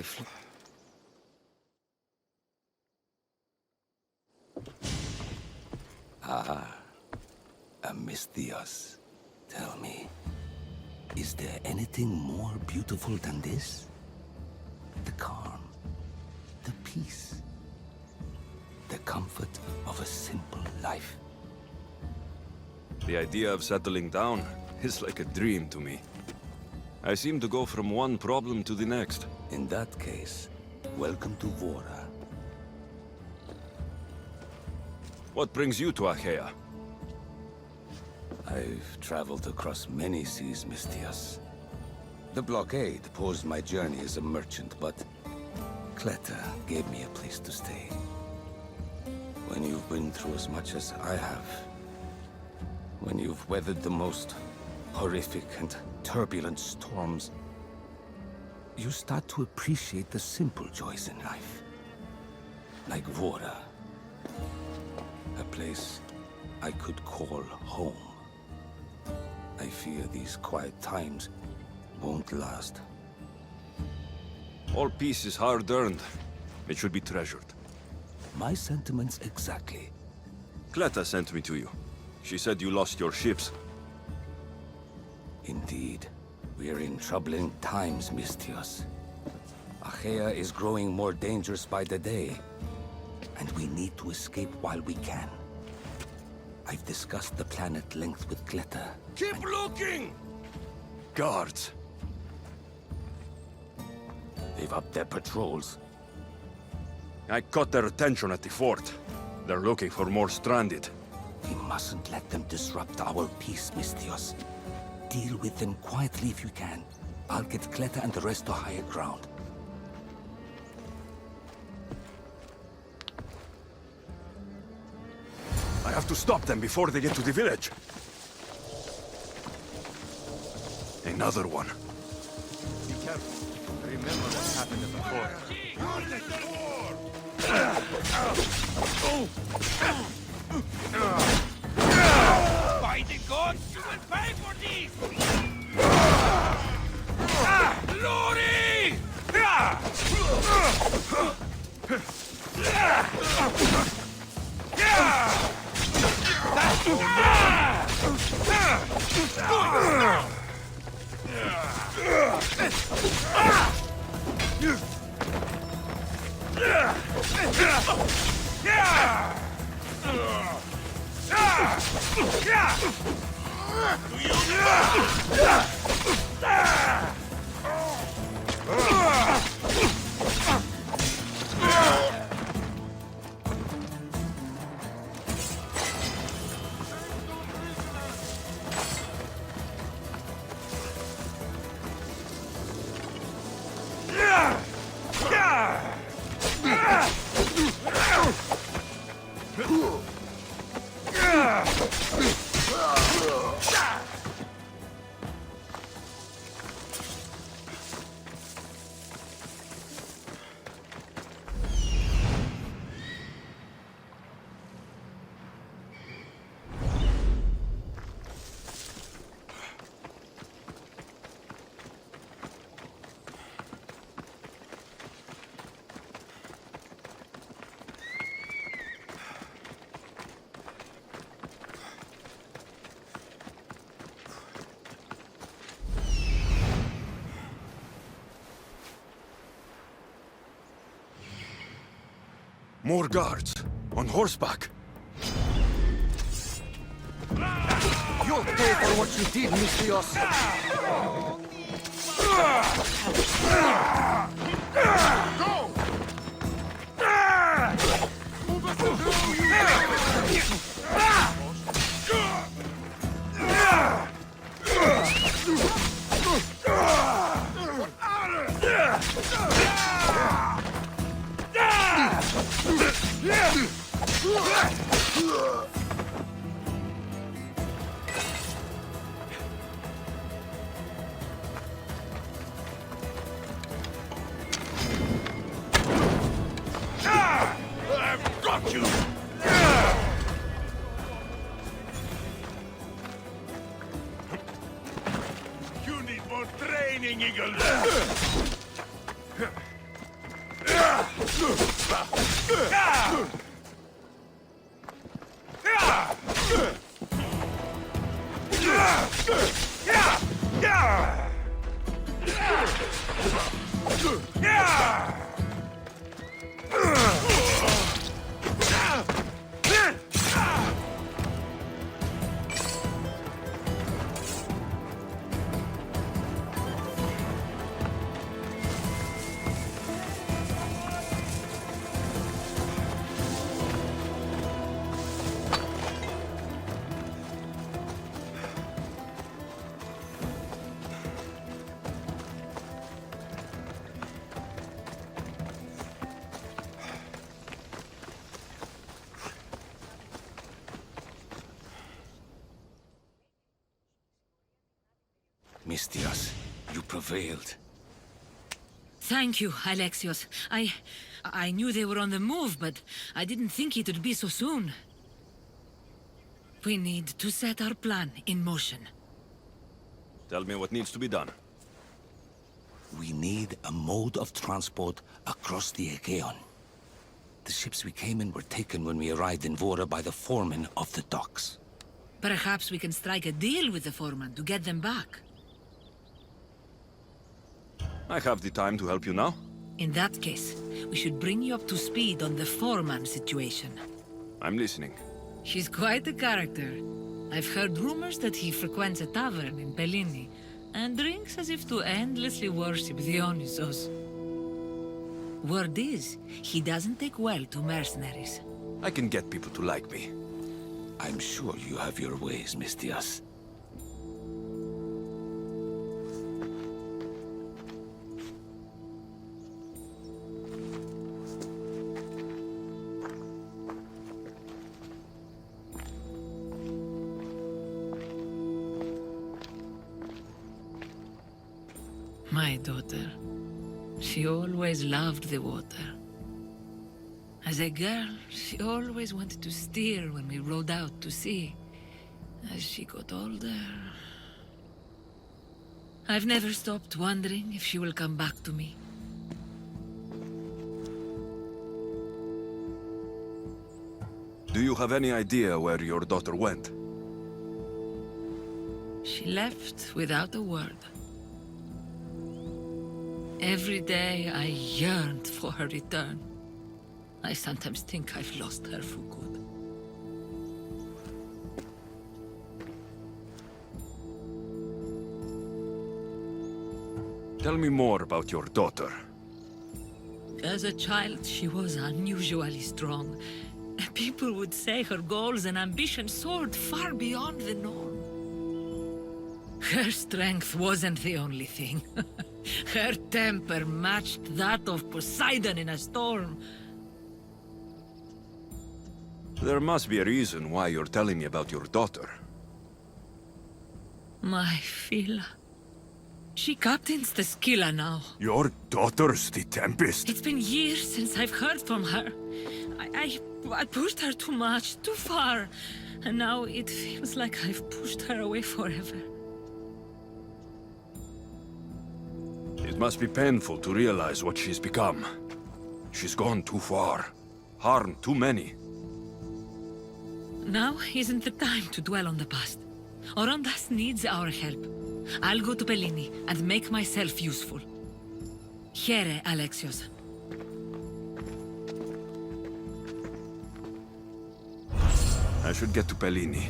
They flew. Amisthios, tell me, is there anything more beautiful than this? The calm, the peace, the comfort of a simple life. The idea of settling down is like a dream to me. I seem to go from one problem to the next. In that case, welcome to Vora. What brings you to Achaea? I've traveled across many seas, Misthios. The blockade posed my journey as a merchant, but Cleta gave me a place to stay. When you've been through as much as I have, when you've weathered the most horrific and turbulent storms, you start to appreciate the simple joys in life. Like Vora, a place I could call home. I fear these quiet times won't last. All peace is hard-earned. It should be treasured. My sentiments exactly. Cleta sent me to you. She said you lost your ships. Indeed. We are in troubling times, Misthios. Achaea is growing more dangerous by the day, and we need to escape while we can. I've discussed the plan at length with Cleta. Keep looking! Guards. They've upped their patrols. I caught their attention at the fort. They're looking for more stranded. We mustn't let them disrupt our peace, Misthios. Deal with them quietly if you can. I'll get Cleta and the rest to higher ground. I have to stop them before they get to the village. Another one. Be careful. Remember what happened at the fort. By the gods, you will pay for this! Glory! More guards. On horseback. You'll pay for what you did, Misthios. I've got you! You need more training, Eagle! Mistias, you prevailed. Thank you, Alexios. I knew they were on the move, but I didn't think it would be so soon. We need to set our plan in motion. Tell me what needs to be done. We need a mode of transport across the Aegean. The ships we came in were taken when we arrived in Vora by the foreman of the docks. Perhaps we can strike a deal with the foreman to get them back. I have the time to help you now. In that case, we should bring you up to speed on the foreman situation. I'm listening. She's quite a character. I've heard rumors that he frequents a tavern in Pellini, and drinks as if to endlessly worship Dionysos. Word is, he doesn't take well to mercenaries. I can get people to like me. I'm sure you have your ways, Mistias. My daughter. She always loved the water. As a girl, she always wanted to steer when we rowed out to sea. As she got older... I've never stopped wondering if she will come back to me. Do you have any idea where your daughter went? She left without a word. Every day I yearned for her return. I sometimes think I've lost her for good. Tell me more about your daughter. As a child, she was unusually strong. People would say her goals and ambitions soared far beyond the norm. Her strength wasn't the only thing. Her temper matched that of Poseidon in a storm. There must be a reason why you're telling me about your daughter. My Phila. She captains the Scylla now. Your daughter's the Tempest? It's been years since I've heard from her. I pushed her too much, too far. And now it feels like I've pushed her away forever. It must be painful to realize what she's become. She's gone too far. Harmed too many. Now isn't the time to dwell on the past. Orondas needs our help. I'll go to Pellini and make myself useful. Here, Alexios. I should get to Pellini.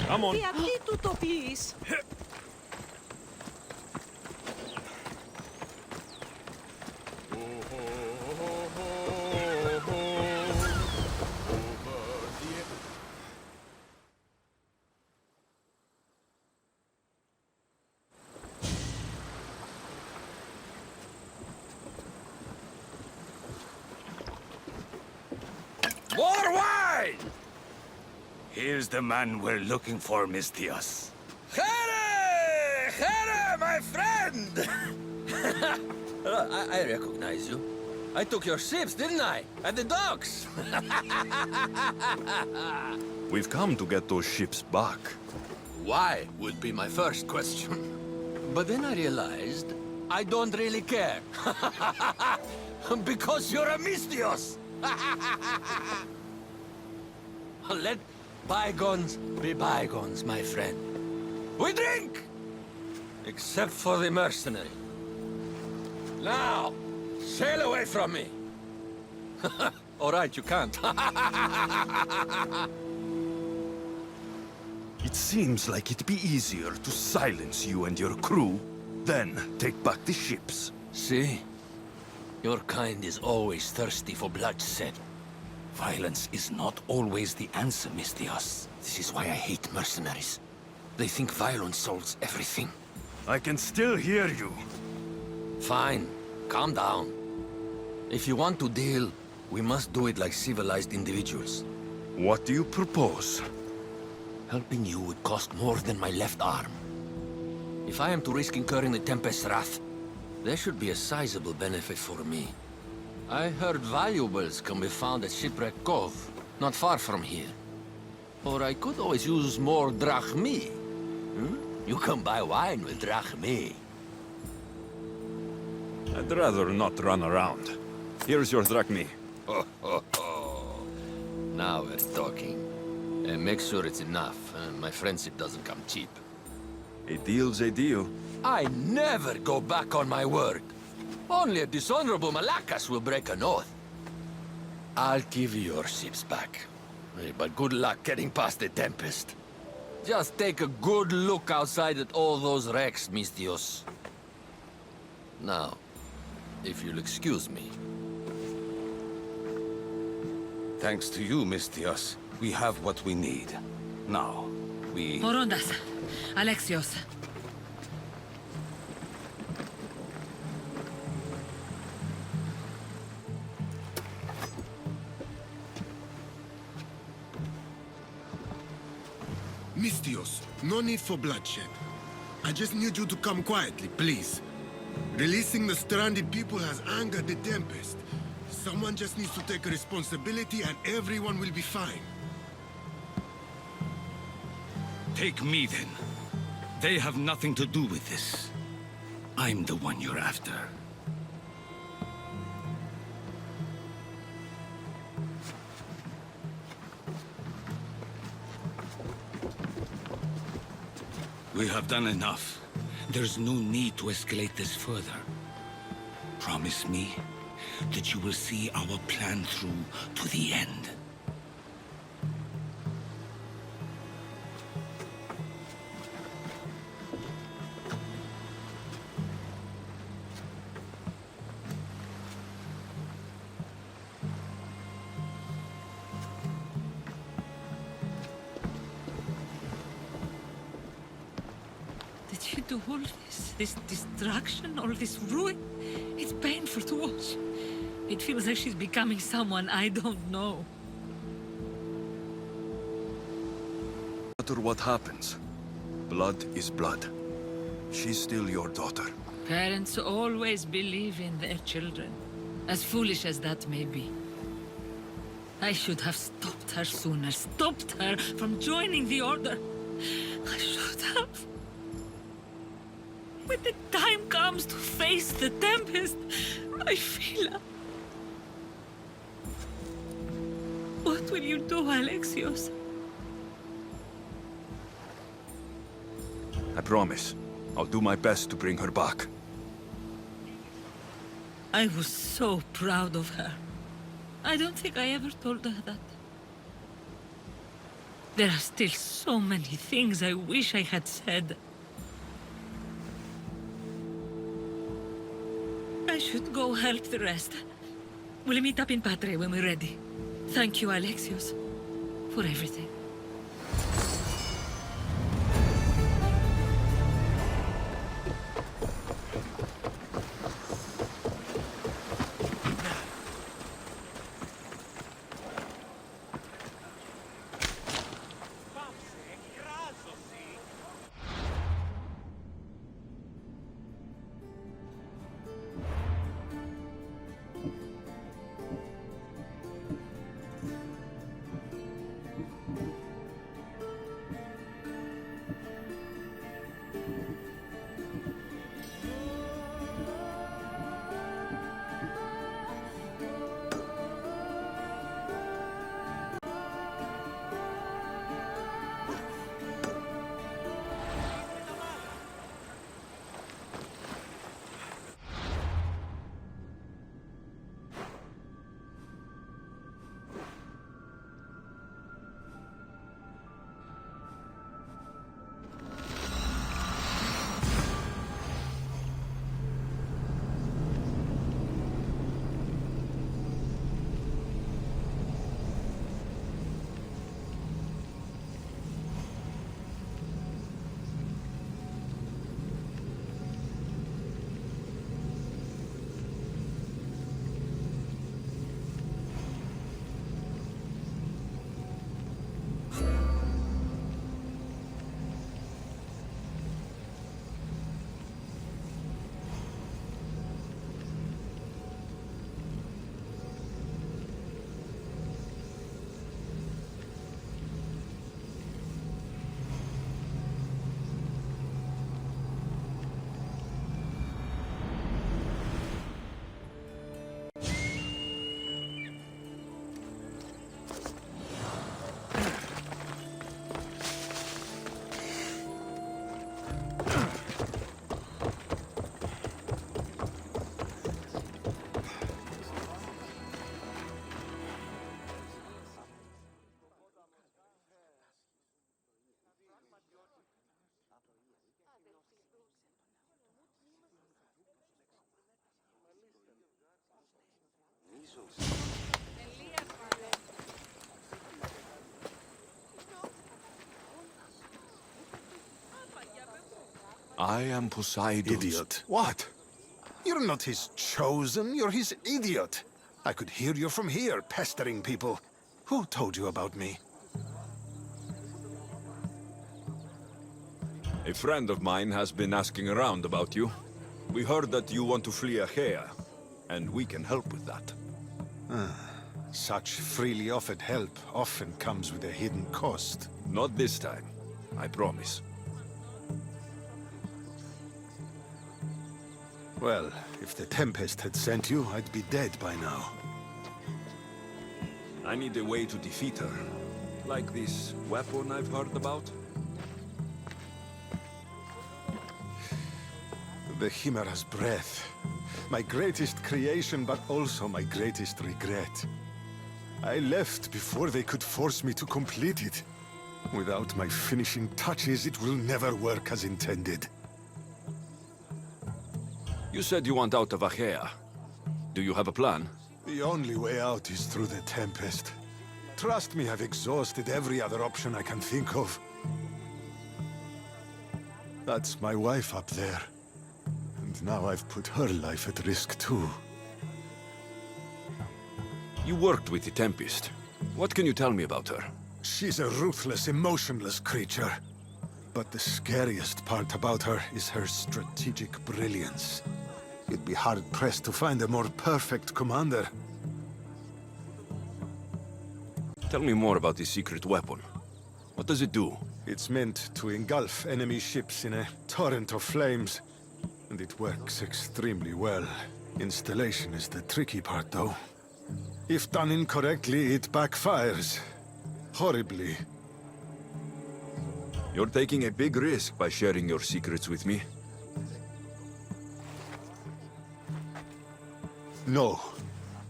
Come on. Διατήτου please. More wine! Here's the man we're looking for, Mistios. Here! Here, my friend! I recognize you. I took your ships, didn't I? At the docks! We've come to get those ships back. Why would be my first question. But then I realized I don't really care. Because you're a Mistios! Let bygones be bygones, my friend. We drink! Except for the mercenary. Now, sail away from me. All right, you can't. It seems like it'd be easier to silence you and your crew, then take back the ships. See? Your kind is always thirsty for bloodshed. Violence is not always the answer, Mistios. This is why I hate mercenaries. They think violence solves everything. I can still hear you. Fine. Calm down. If you want to deal, we must do it like civilized individuals. What do you propose? Helping you would cost more than my left arm. If I am to risk incurring the Tempest's wrath, there should be a sizable benefit for me. I heard valuables can be found at Shipwreck Cove, not far from here. Or I could always use more drachmi. You can buy wine with drachmi. I'd rather not run around. Here's your drachmi. Now we're talking. And make sure it's enough. My friendship doesn't come cheap. A deal's a deal. I never go back on my word. Only a dishonorable Malakas will break an oath. I'll give you your ships back. But good luck getting past the Tempest. Just take a good look outside at all those wrecks, Mistios. Now, if you'll excuse me. Thanks to you, Mistios, we have what we need. Now, we... Morondas. Alexios. Mistios, no need for bloodshed. I just need you to come quietly, please. Releasing the stranded people has angered the Tempest. Someone just needs to take responsibility and everyone will be fine. Take me, then. They have nothing to do with this. I'm the one you're after. We have done enough. There's no need to escalate this further. Promise me that you will see our plan through to the end. Did you do all this? This destruction, all this ruin? It's painful to watch. It feels like she's becoming someone I don't know. No matter what happens, blood is blood. She's still your daughter. Parents always believe in their children, as foolish as that may be. I should have stopped her sooner, stopped her from joining the Order. I should have. When the time comes to face the Tempest, I feel... What will you do, Alexios? I promise. I'll do my best to bring her back. I was so proud of her. I don't think I ever told her that. There are still so many things I wish I had said. I should go help the rest. We'll meet up in Patre when we're ready. Thank you, Alexios, for everything. I am Poseidon. Idiot. What? You're not his chosen, you're his idiot. I could hear you from here, pestering people. Who told you about me? A friend of mine has been asking around about you. We heard that you want to flee Achaea, and we can help with that. Such freely offered help often comes with a hidden cost. Not this time, I promise. Well, if the Tempest had sent you, I'd be dead by now. I need a way to defeat her. Like this weapon I've heard about? The Chimera's breath. My greatest creation, but also my greatest regret. I left before they could force me to complete it. Without my finishing touches, it will never work as intended. You said you want out of Achaea. Do you have a plan? The only way out is through the Tempest. Trust me, I've exhausted every other option I can think of. That's my wife up there. And now I've put her life at risk too. You worked with the Tempest. What can you tell me about her? She's a ruthless, emotionless creature. But the scariest part about her is her strategic brilliance. You'd be hard-pressed to find a more perfect commander. Tell me more about this secret weapon. What does it do? It's meant to engulf enemy ships in a torrent of flames. And it works extremely well. Installation is the tricky part, though. If done incorrectly, it backfires. Horribly. You're taking a big risk by sharing your secrets with me. No.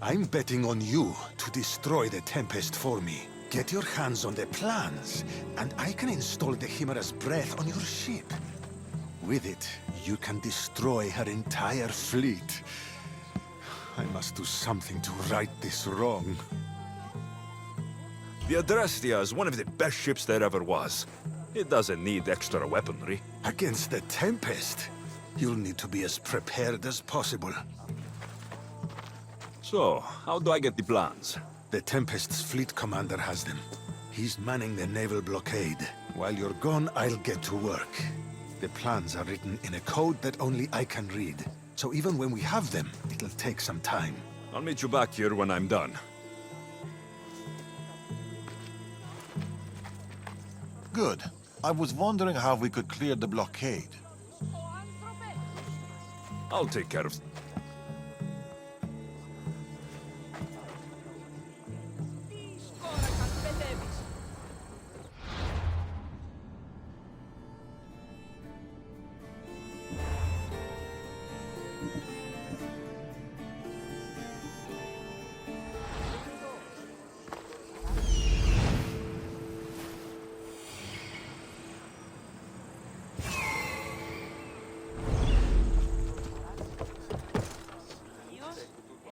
I'm betting on you to destroy the Tempest for me. Get your hands on the plans, and I can install the Chimera's breath on your ship. With it, you can destroy her entire fleet. I must do something to right this wrong. The Adrestia is one of the best ships there ever was. It doesn't need extra weaponry. Against the Tempest, you'll need to be as prepared as possible. So, how do I get the plans? The Tempest's fleet commander has them. He's manning the naval blockade. While you're gone, I'll get to work. The plans are written in a code that only I can read. So even when we have them, it'll take some time. I'll meet you back here when I'm done. Good. I was wondering how we could clear the blockade. I'll take care of